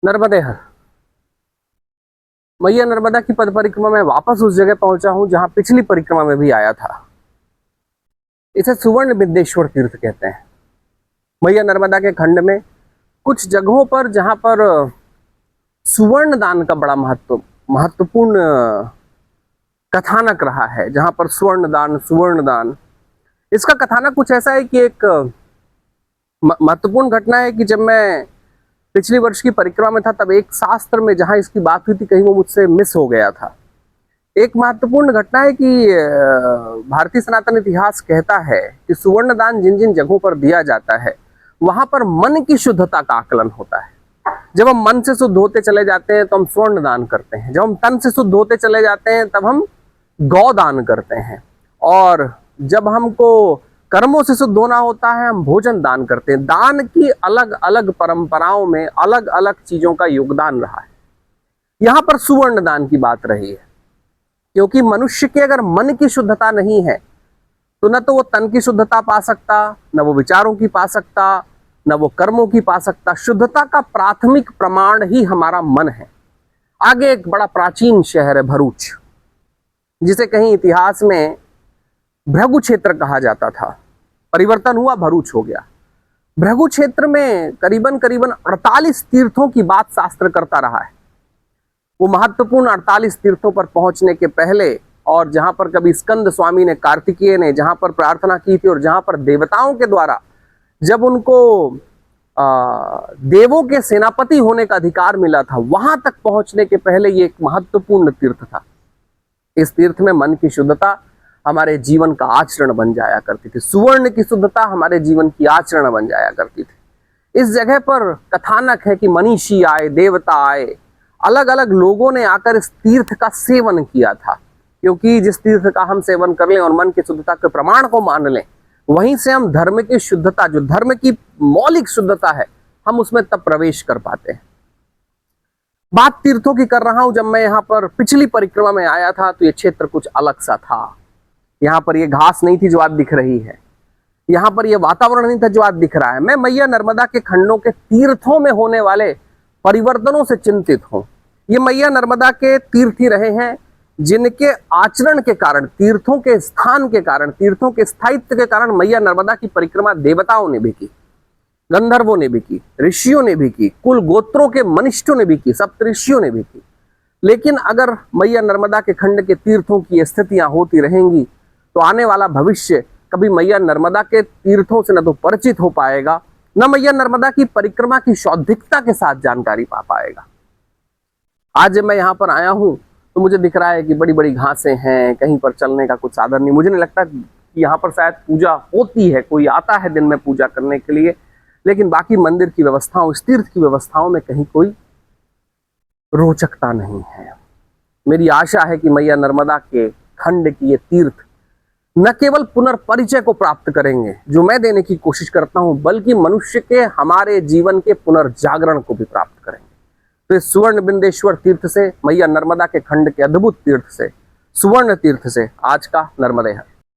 नर्मदे हर। मैया नर्मदा की पद परिक्रमा में वापस उस जगह पहुंचा हूं जहां पिछली परिक्रमा में भी आया था। इसे सुवर्ण बिंदेश्वर तीर्थ कहते हैं। मैया नर्मदा के खंड में कुछ जगहों पर जहां पर सुवर्ण दान का बड़ा महत्वपूर्ण कथानक रहा है, जहां पर सुवर्ण दान, इसका कथानक कुछ ऐसा है कि एक महत्वपूर्ण घटना है कि जब मैं पिछले वर्ष की परिक्रमा में था तब एक शास्त्र में जहां इसकी बात हुई थी कहीं वो मुझसे मिस हो गया था। एक महत्वपूर्ण घटना है कि भारतीय सनातन इतिहास कहता है कि सुवर्ण दान जिन जिन जगहों पर दिया जाता है वहां पर मन की शुद्धता का आकलन होता है। जब हम मन से शुद्ध होते चले जाते हैं तो हम स्वर्ण दान करते हैं, जब हम तन से शुद्ध होते चले जाते हैं तब हम गौ दान करते हैं, और जब हमको कर्मों से शुद्ध होना होता है हम भोजन दान करते हैं। दान की अलग अलग परंपराओं में अलग अलग चीजों का योगदान रहा है। यहां पर सुवर्ण दान की बात रही है क्योंकि मनुष्य के अगर मन की शुद्धता नहीं है तो न तो वो तन की शुद्धता पा सकता, न वो विचारों की पा सकता, न वो कर्मों की पा सकता। शुद्धता का प्राथमिक प्रमाण ही हमारा मन है। आगे एक बड़ा प्राचीन शहर है भरूच, जिसे कहीं इतिहास में भृगु क्षेत्र कहा जाता था, परिवर्तन हुआ भरूच हो गया। भृगु क्षेत्र में करीबन 48 तीर्थों की बात शास्त्र करता रहा है। वो महत्वपूर्ण 48 तीर्थों पर पहुंचने के पहले, और जहां पर कभी स्कंद स्वामी ने, कार्तिकेय ने जहां पर प्रार्थना की थी और जहां पर देवताओं के द्वारा जब उनको देवों के सेनापति होने का अधिकार मिला था, वहां तक पहुंचने के पहले ये एक महत्वपूर्ण तीर्थ था। इस तीर्थ में मन की शुद्धता हमारे जीवन का आचरण बन जाया करती थी। सुवर्ण की शुद्धता हमारे जीवन की आचरण बन जाया करती थी। इस जगह पर कथानक है कि मनीषी आए, देवता आए, अलग अलग लोगों ने आकर इस तीर्थ का सेवन किया था, क्योंकि जिस तीर्थ का हम सेवन कर लें और मन की शुद्धता के प्रमाण को मान लें, वहीं से हम धर्म की शुद्धता, जो धर्म की मौलिक शुद्धता है, हम उसमें तब प्रवेश कर पाते हैं। बात तीर्थों की कर रहा हूं। जब मैं यहाँ पर पिछली परिक्रमा में आया था तो ये क्षेत्र कुछ अलग सा था। यहाँ पर ये घास नहीं थी जो आज दिख रही है, यहाँ पर ये वातावरण नहीं था जो आज दिख रहा है। मैं मैया नर्मदा के खंडों के तीर्थों में होने वाले परिवर्तनों से चिंतित हूं। ये मैया नर्मदा के तीर्थ ही रहे हैं जिनके आचरण के कारण, तीर्थों के स्थान के कारण, तीर्थों के स्थायित्व के कारण मैया नर्मदा की परिक्रमा देवताओं ने भी की, गंधर्वों ने भी की, ऋषियों ने भी की, कुल गोत्रों के मनिष्ठों ने भी की, सप्तऋषियों ने भी की। लेकिन अगर मैया नर्मदा के खंड के तीर्थों की स्थितियां होती रहेंगी तो आने वाला भविष्य कभी मैया नर्मदा के तीर्थों से न तो परिचित हो पाएगा, न मैया नर्मदा की परिक्रमा की शौद्धिकता के साथ जानकारी पा पाएगा। आज जब मैं यहाँ पर आया हूँ तो मुझे दिख रहा है कि बड़ी बड़ी घासें हैं, कहीं पर चलने का कुछ साधन नहीं। मुझे नहीं लगता कि यहाँ पर शायद पूजा होती है, कोई आता है दिन में पूजा करने के लिए, लेकिन बाकी मंदिर की व्यवस्थाओं, इस तीर्थ की व्यवस्थाओं में कहीं कोई रोचकता नहीं है। मेरी आशा है कि मैया नर्मदा के खंड की ये तीर्थ न केवल पुनर्परिचय को प्राप्त करेंगे जो मैं देने की कोशिश करता हूं, बल्कि मनुष्य के, हमारे जीवन के पुनर्जागरण को भी प्राप्त करेंगे। तो इस सुवर्ण बिंदेश्वर तीर्थ से, मैया नर्मदा के खंड के अद्भुत तीर्थ से, सुवर्ण तीर्थ से आज का नर्मदे हर।